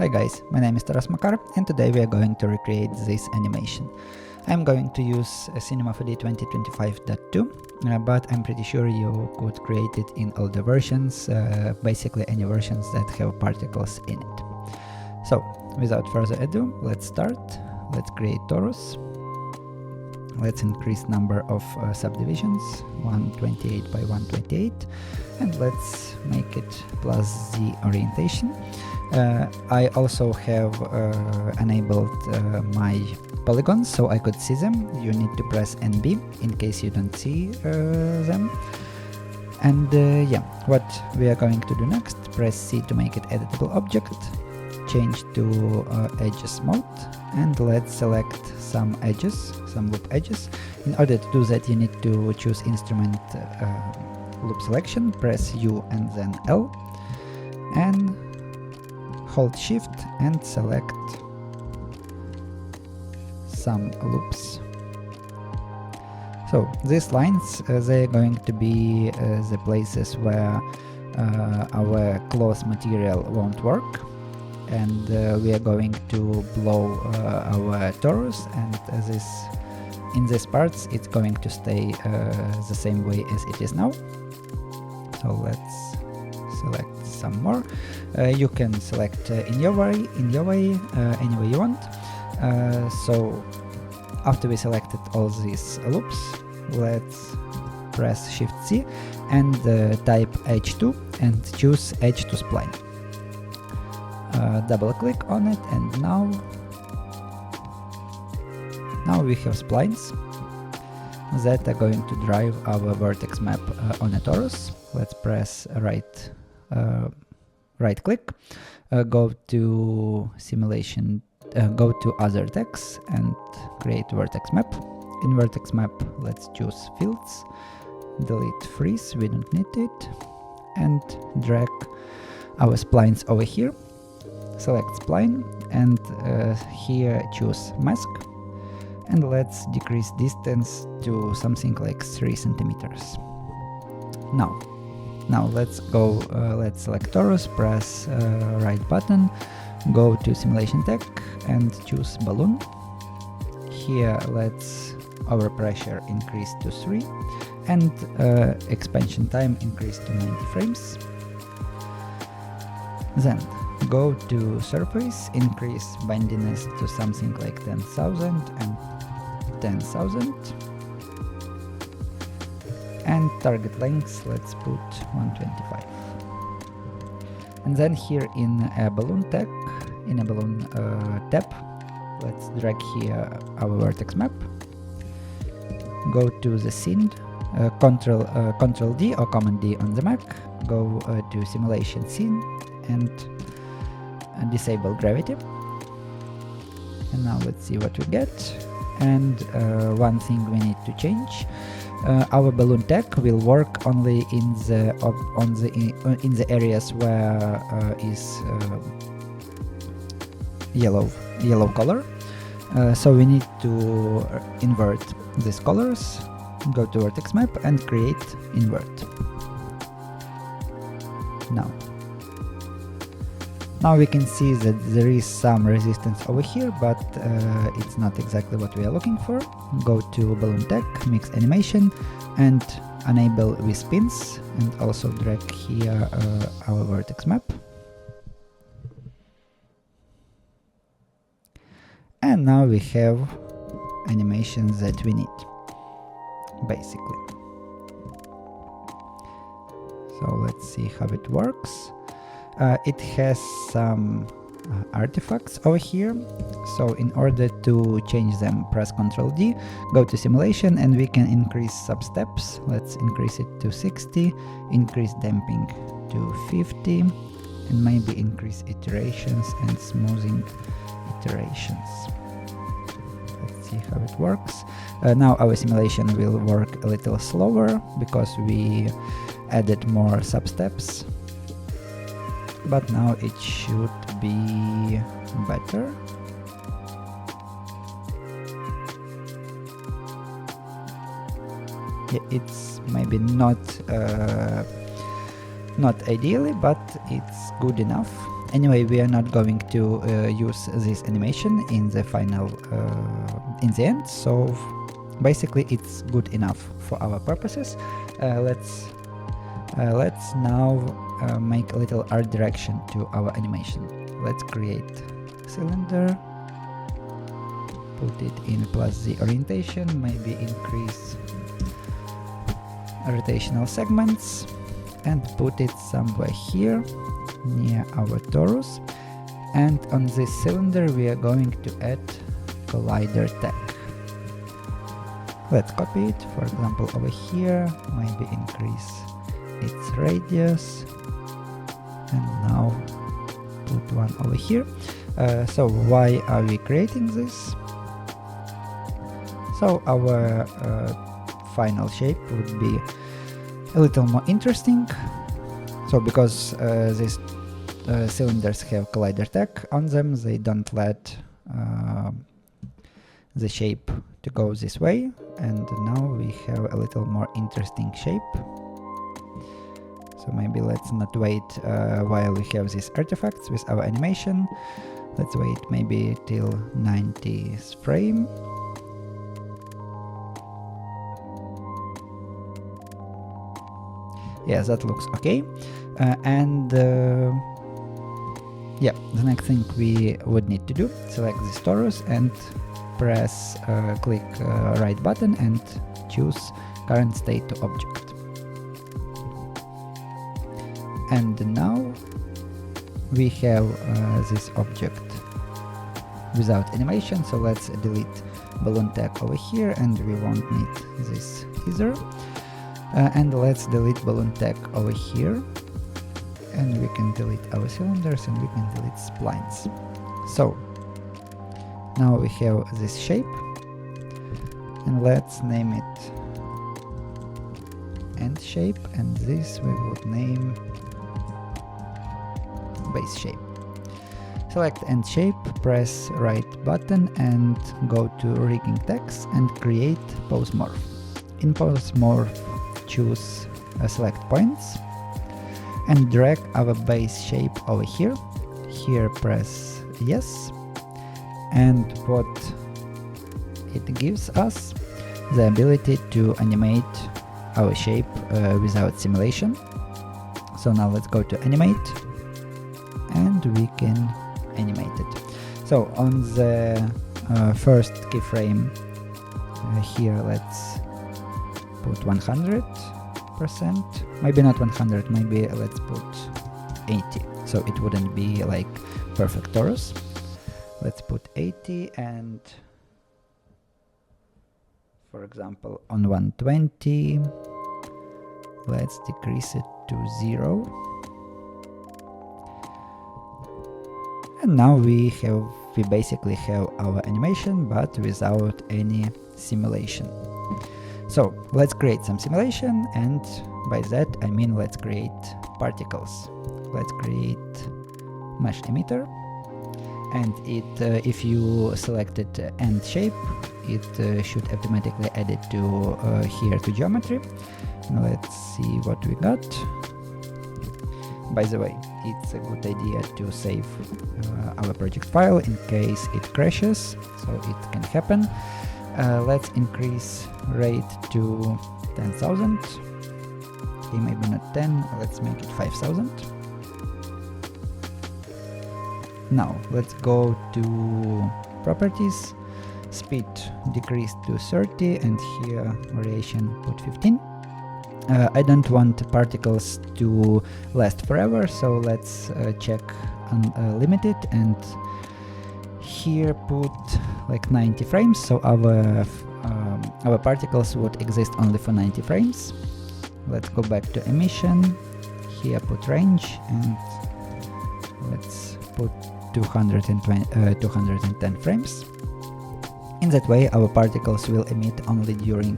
Hi guys, my name is Makar, and today we are going to recreate this animation. I'm going to use Cinema4D 2025.2, but I'm pretty sure you could create it in all the versions, basically any versions that have particles in it. So, without further ado, let's start. Let's create torus. Let's increase number of subdivisions, 128 by 128, and let's make it plus z orientation. I also have enabled my polygons so I could see them. You need to press NB in case you don't see them. And yeah, what we are going to do next, press C to make it editable object, change to edges mode, and let's select some edges, some loop edges. In order to do that, you need to choose instrument loop selection, press U and then L, and hold shift and select some loops. So these lines, they're going to be the places where our cloth material won't work, and we are going to blow our torus, and in these parts it's going to stay the same way as it is now. So let's select some more. You can select in your way, any way you want. So after we selected all these loops, let's press Shift C and type H2 and choose H2 spline. Double click on it, and now we have splines that are going to drive our vertex map on a torus. Let's press right click, go to simulation, go to other text and create vertex map. In vertex map, let's choose fields, delete freeze, we don't need it, and drag our splines over here. Select spline, and here choose mask, and let's decrease distance to something like 3 centimeters. Now let's go, let's select torus, press right button, go to simulation tech and choose balloon. Here let's overpressure increase to 3 and expansion time increase to 90 frames. Then go to surface, increase bendiness to something like 10,000 and 10,000. And target length, let's put 125. And then here in a balloon tag, in a balloon tab, let's drag here our vertex map. Go to the scene, Control D or Command D on the Mac. Go to simulation scene and disable gravity. And now let's see what we get. And one thing we need to change. Our balloon tag will work only in the areas where is yellow color. So we need to invert these colors. Go to vertex map and create invert. Now we can see that there is some resistance over here, but it's not exactly what we are looking for. Go to balloon tag, mix animation, and enable with spins, and also drag here our vertex map. And now we have animations that we need, basically. So let's see how it works. It has some artifacts over here, so in order to change them, press Ctrl D, go to simulation, and we can increase substeps. Let's increase it to 60, increase damping to 50, and maybe increase iterations and smoothing iterations. Let's see how it works. Now our simulation will work a little slower because we added more substeps. But now it should be better. Yeah, it's maybe not ideally, but it's good enough. Anyway, we are not going to use this animation in the final, in the end, so basically it's good enough for our purposes. Let's now make a little art direction to our animation. Let's create cylinder, put it in +Z orientation, maybe increase rotational segments, and put it somewhere here near our torus. And on this cylinder we are going to add collider tag. Let's copy it, for example over here, maybe increase its radius, and now put one over here. So why are we creating this? So our final shape would be a little more interesting. So because these cylinders have collider tag on them, they don't let the shape to go this way, and now we have a little more interesting shape. So maybe let's not wait while we have these artifacts with our animation. Let's wait maybe till 90th frame. Yeah, that looks okay. Yeah, the next thing we would need to do, select this torus and press click right button and choose current state to object. And now we have this object without animation, so let's delete balloon tag over here, and we won't need this either. And let's delete balloon tag over here, and we can delete our cylinders, and we can delete splines. So now we have this shape, and let's name it end shape, and this we would name base shape. Select end shape, press right button and go to rigging text and create pose morph. In pose morph, choose select points and drag our base shape over here. Here press yes, and what it gives us the ability to animate our shape without simulation. So now let's go to animate, and we can animate it. So on the first keyframe here, let's put 100%, maybe not 100, maybe let's put 80, so it wouldn't be like perfect torus. Let's put 80, and for example on 120 let's decrease it to 0. And now we basically have our animation, but without any simulation. So let's create some simulation, and by that I mean let's create particles. Let's create mesh emitter, and if you selected end shape, it should automatically add it to here to geometry. Now let's see what we got. By the way, it's a good idea to save our project file in case it crashes, so it can happen. Let's increase rate to 10,000. Okay, maybe not 10, let's make it 5,000. Now let's go to properties, speed decrease to 30, and here variation put 15. I don't want particles to last forever, so let's check unlimited, and here put like 90 frames, so our particles would exist only for 90 frames. Let's go back to emission, here put range, and let's put 210 frames. In that way our particles will emit only during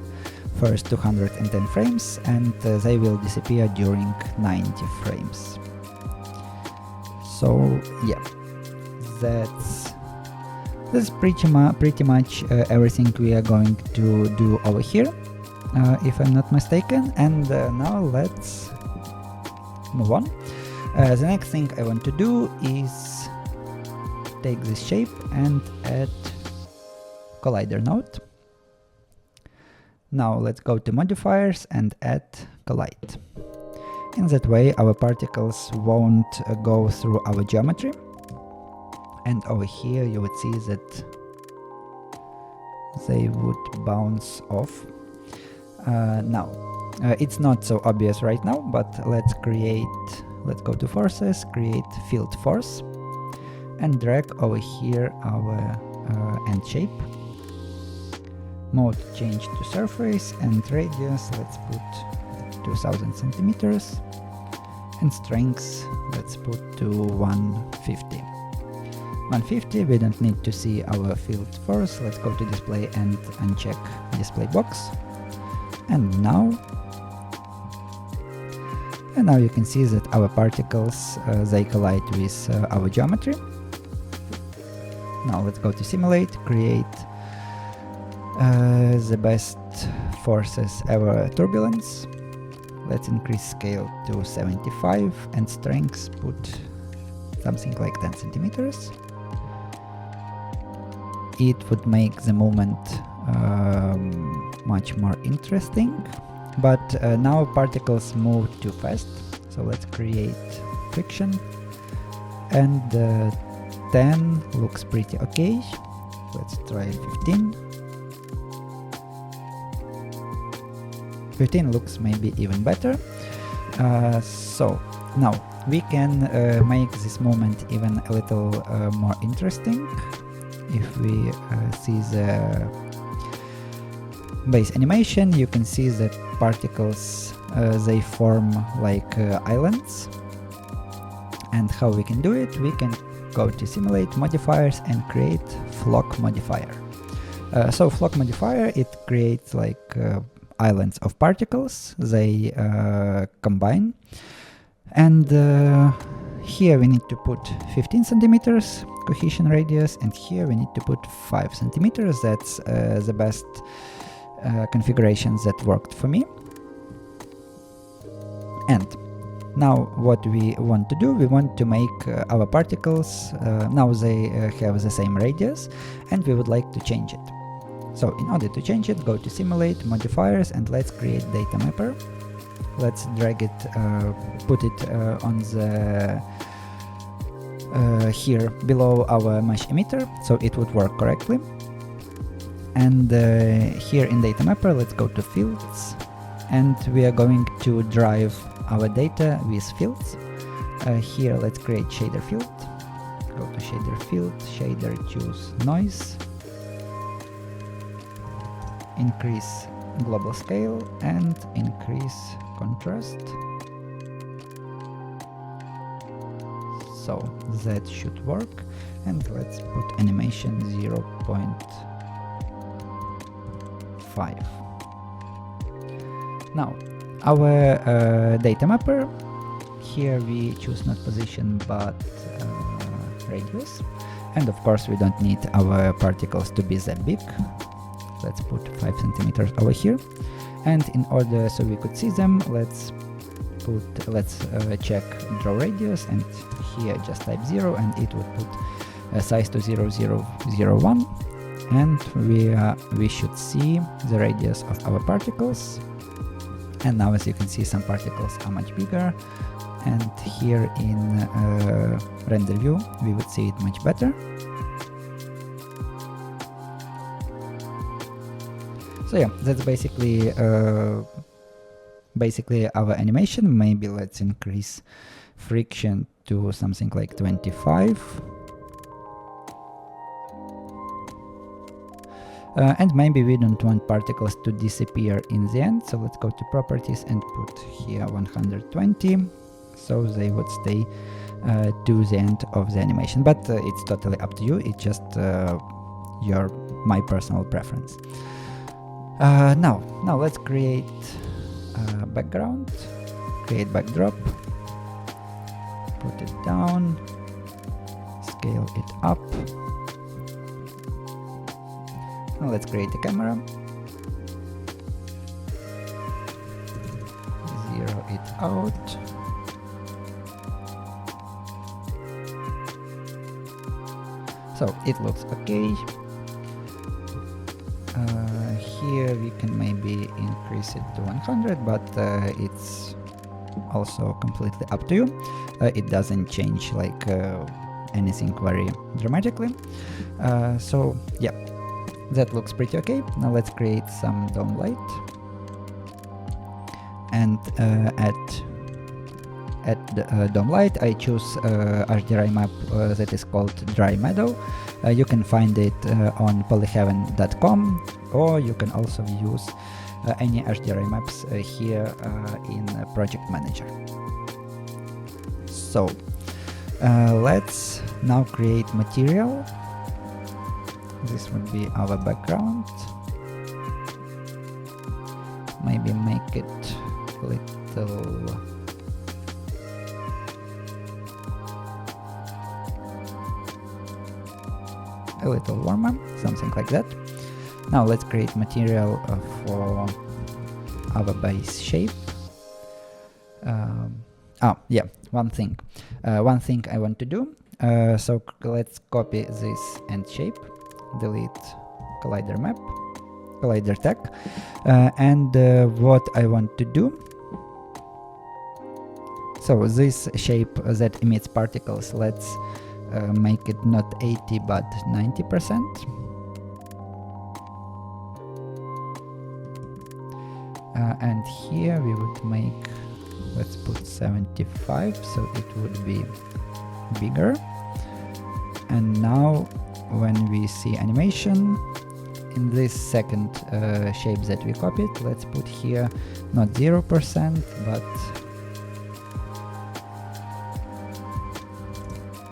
first 210 frames, and they will disappear during 90 frames. So yeah, that's pretty much everything we are going to do over here, if I'm not mistaken. And now let's move on. The next thing I want to do is take this shape and add collider node. Now let's go to modifiers and add collide. In that way our particles won't go through our geometry, and over here you would see that they would bounce off. Now it's not so obvious right now, but let's go to forces, create field force, and drag over here our end shape. Mode change to surface, and radius let's put 2000 centimeters, and strength let's put to 150. 150, we don't need to see our field force. Let's go to display and uncheck display box. And now you can see that our particles they collide with our geometry. Now let's go to simulate, create the best forces ever turbulence. Let's increase scale to 75 and strength put something like 10 centimeters. It would make the movement much more interesting, but now particles move too fast, so let's create friction, and 10 looks pretty okay. Let's try 15. 15 looks maybe even better. So now we can make this movement even a little more interesting. If we see the base animation, you can see that particles they form like islands. And how we can do it? We can go to simulate modifiers and create flock modifier. So flock modifier, it creates like islands of particles. They combine, and here we need to put 15 centimeters cohesion radius, and here we need to put 5 centimeters. That's the best configurations that worked for me. And now what we want to do, we want to make our particles, now they have the same radius, and we would like to change it. So in order to change it, go to simulate modifiers and let's create Datamapper. Let's drag it, put it on the here below our mesh emitter, so it would work correctly. And here in Datamapper, let's go to fields, and we are going to drive our data with fields. Here let's create shader field. Go to shader field, shader, choose noise, increase global scale and increase contrast. So that should work, and let's put animation 0.5. Now our Datamapper, here we choose not position but radius, and of course we don't need our particles to be that big. Let's put 5 centimeters over here, and in order so we could see them, let's check draw radius, and here just type 0 and it would put a size to 0001, and we should see the radius of our particles. And now as you can see, some particles are much bigger, and here in render view we would see it much better. So yeah, that's basically our animation. Maybe let's increase friction to something like 25. And maybe we don't want particles to disappear in the end, so let's go to properties and put here 120, so they would stay to the end of the animation. But it's totally up to you, it's just my personal preference. Now let's create background, create backdrop, put it down, scale it up. Now let's create a camera, zero it out, So it looks okay. Here we can maybe increase it to 100, but it's also completely up to you. It doesn't change like anything very dramatically. So yeah, that looks pretty okay. Now let's create some dome light, and at the dome light I choose HDRI map that is called Dry Meadow. You can find it on polyheaven.com, or you can also use any HDRI maps here in Project Manager. So let's now create material. This would be our background. Maybe make it a little warmer, something like that. Now let's create material for our base shape. One thing I want to do. So let's copy this end shape, delete collider map, collider tag, and what I want to do. So this shape that emits particles, let's make it not 80 but 90%. And here we would make, let's put 75, so it would be bigger. And now when we see animation in this second shape that we copied, let's put here not 0% but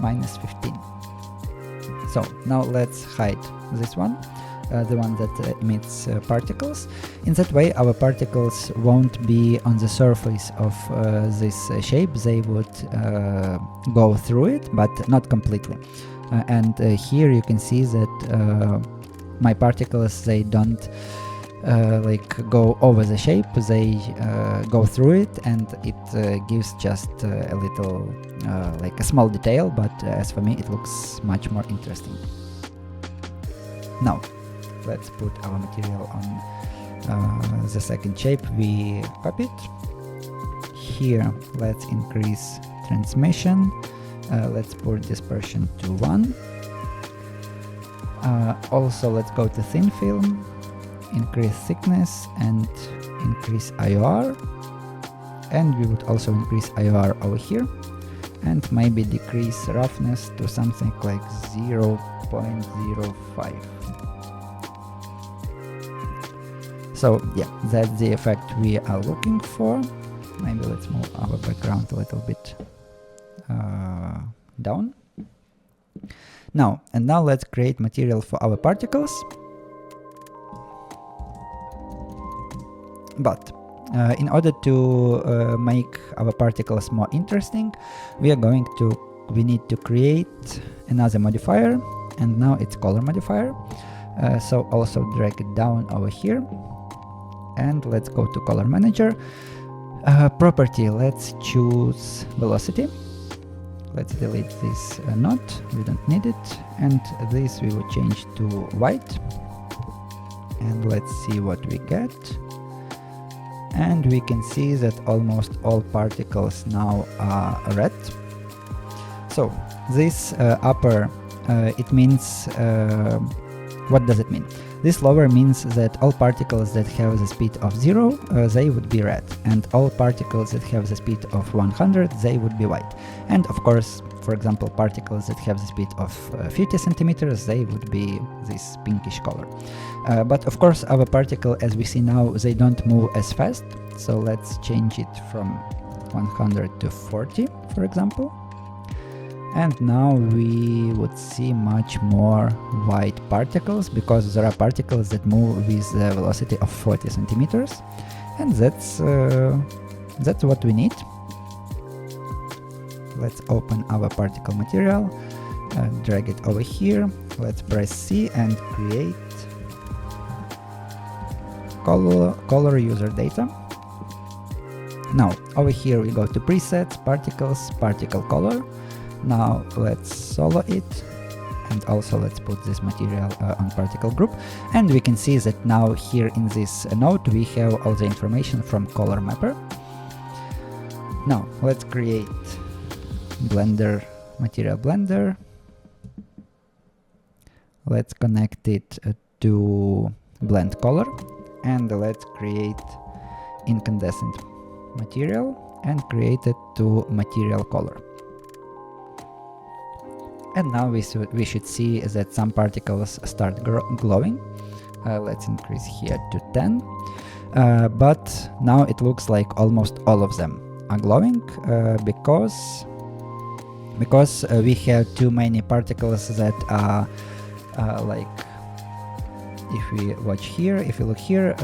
-15. So now let's hide this one, the one that emits particles. In that way our particles won't be on the surface of this shape. They would go through it, but not completely. And here you can see that my particles, they don't like go over the shape, they go through it, and it gives just a little like a small detail, but as for me it looks much more interesting. Now let's put our material on the second shape we copied. Here let's increase transmission, let's put dispersion to 1. Also let's go to thin film, increase thickness and increase IOR, and we would also increase IOR over here, and maybe decrease roughness to something like 0.05. So yeah, that's the effect we are looking for. Maybe let's move our background a little bit down. Now let's create material for our particles. But in order to make our particles more interesting, we need to create another modifier, and now it's color modifier. So also drag it down over here, and let's go to color manager. Property, let's choose velocity. Let's delete this node, we don't need it, and this we will change to white, and let's see what we get. And we can see that almost all particles now are red. So this upper, it means, what does it mean? This lower means that all particles that have the speed of 0, they would be red, and all particles that have the speed of 100, they would be white. And of course, for example, particles that have the speed of 50 centimeters, they would be this pinkish color. But of course, our particle, as we see now, they don't move as fast. So let's change it from 100 to 40, for example. And now we would see much more white particles, because there are particles that move with the velocity of 40 centimeters. And that's what we need. Let's open our particle material, drag it over here. Let's press C and create color user data. Now over here we go to presets, particles, particle color. Now let's solo it and also let's put this material on particle group, and we can see that now here in this node we have all the information from color mapper. Now let's create blender, material blender. Let's connect it to blend color, and let's create incandescent material and create it to material color. And now we should see that some particles start glowing. Let's increase here to 10. But now it looks like almost all of them are glowing because we have too many particles that are like, if we watch here, if you look here,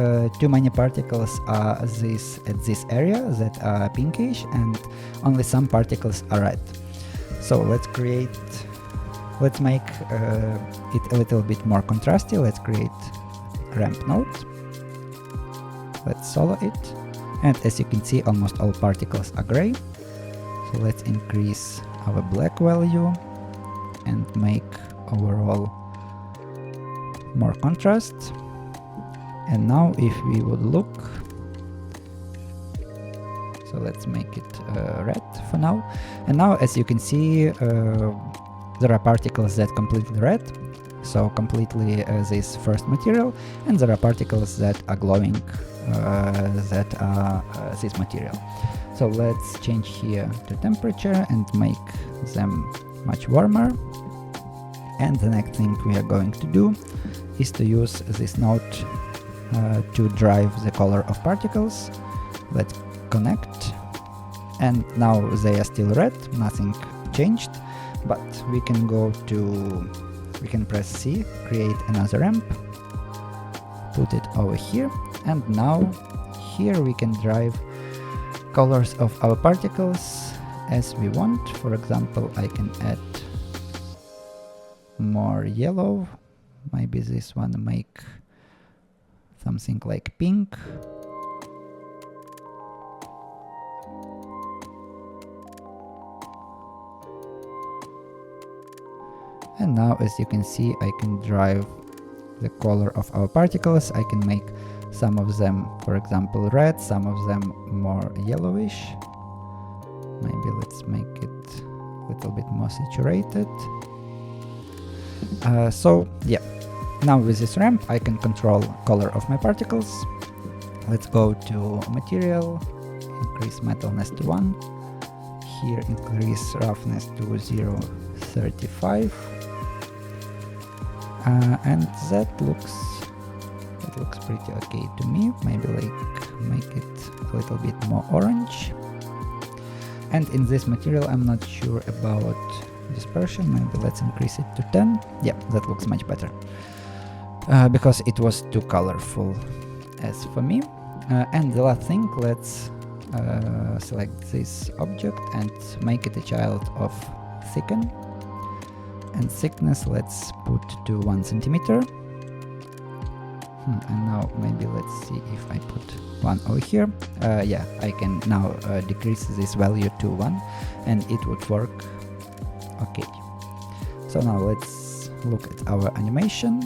too many particles are at this area that are pinkish, and only some particles are red. So let's make it a little bit more contrasty. Let's create ramp node. Let's solo it, and as you can see, almost all particles are gray. So let's increase our black value and make overall more contrast. And now if we would look, so let's make it red for now. And now as you can see, there are particles that completely red, so completely this first material, and there are particles that are glowing that are this material. So let's change here to temperature and make them much warmer. And the next thing we are going to do is to use this node to drive the color of particles. Let's connect, and now they are still red, nothing changed, but we can press C, create another ramp, put it over here, and now here we can drive colors of our particles as we want. For example, I can add more yellow, maybe this one make something like pink. And now as you can see, I can drive the color of our particles. I can make some of them, for example, red, some of them more yellowish. Maybe let's make it a little bit more saturated. So yeah, now with this ramp I can control color of my particles. Let's go to material, increase metalness to 1, here increase roughness to 0.35, and that looks pretty okay to me. Maybe like make it a little bit more orange. And in this material I'm not sure about dispersion, maybe let's increase it to 10. Yeah, that looks much better, because it was too colorful as for me. And the last thing, let's select this object and make it a child of thicken, and thickness let's put to 1 centimeter. And now maybe let's see if I put 1 over here. Yeah, I can now decrease this value to 1 and it would work okay. So now let's look at our animation,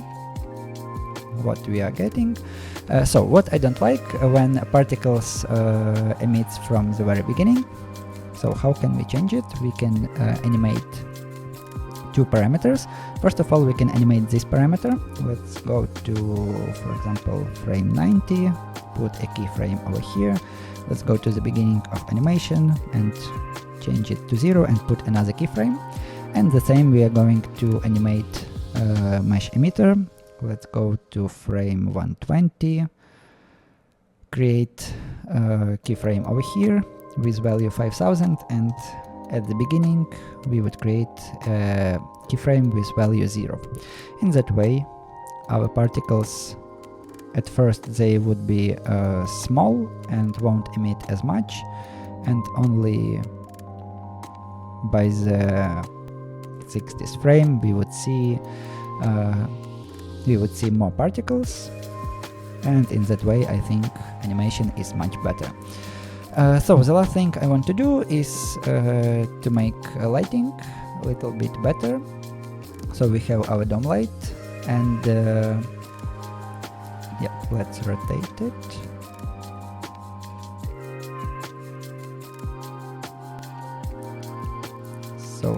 what we are getting. So what I don't like when particles emits from the very beginning. So how can we change it? We can animate 2 parameters. First of all, we can animate this parameter. Let's go to, for example, frame 90, put a keyframe over here. Let's go to the beginning of animation and change it to 0 and put another keyframe. And the same we are going to animate mesh emitter. Let's go to frame 120, create a keyframe over here with value 5000, and at the beginning we would create a keyframe with value 0. In that way our particles at first they would be small and won't emit as much, and only by the 60th frame we would see more particles, and in that way I think animation is much better. So the last thing I want to do is to make lighting a little bit better. So we have our dome light, and yeah, let's rotate it. So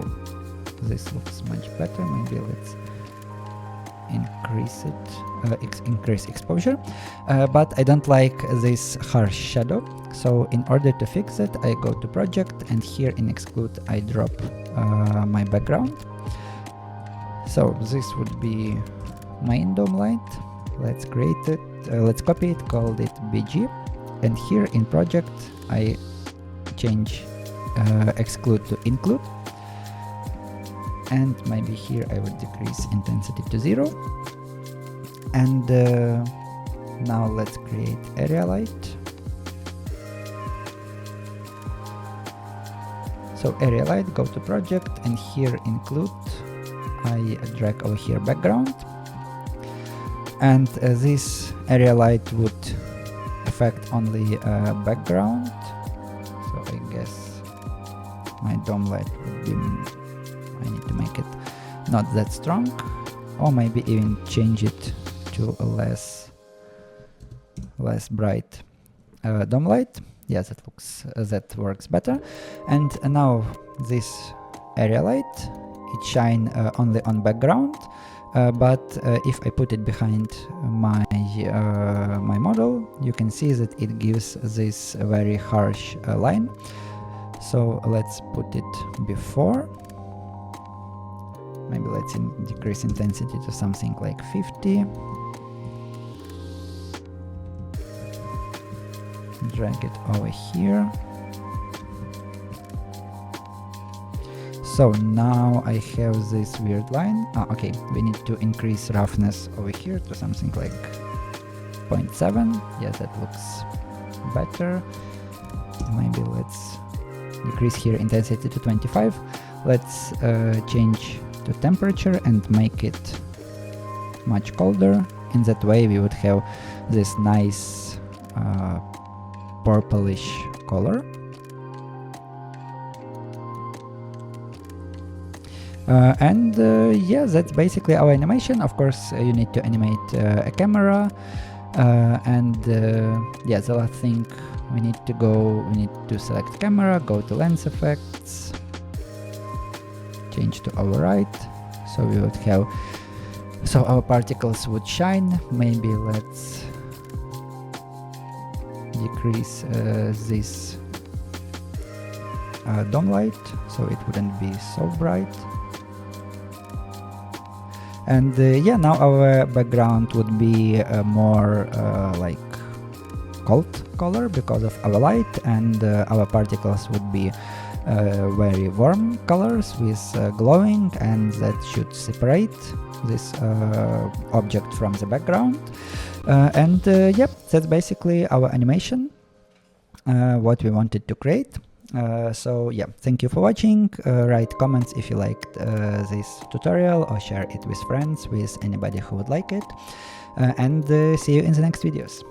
this looks much better. Maybe let's increase it, increase exposure, but I don't like this harsh shadow. So in order to fix it, I go to project, and here in exclude I drop my background. So this would be main dome light. Let's create it, let's copy it, call it BG, and here in project I change exclude to include, and maybe here I would decrease intensity to 0. And now let's create area light. So area light, go to project, and here include, I drag over here background, and this area light would affect only background. So I guess my dome light would be, I need to make it not that strong, or maybe even change it to a less bright dome light. Yes, that works better. And now this area light, it shine only on background, but if I put it behind my my model, you can see that it gives this very harsh line. So let's put it before. Maybe let's decrease intensity to something like 50. Drag it over here. So now I have this weird line. Okay, we need to increase roughness over here to something like 0.7. Yes, that looks better. Maybe let's decrease here intensity to 25. Let's change to temperature and make it much colder. In that way we would have this nice purplish color. Yeah, that's basically our animation. Of course, you need to animate a camera, yeah, the last thing we need to select camera, go to lens effects, change to override, so we would have, so our particles would shine. Maybe let's decrease this dome light so it wouldn't be so bright. And yeah, now our background would be more like cold color because of our light, and our particles would be very warm colors with glowing, and that should separate this object from the background. Yep, that's basically our animation, what we wanted to create. So yeah, thank you for watching. Write comments if you liked this tutorial, or share it with friends, with anybody who would like it, and see you in the next videos.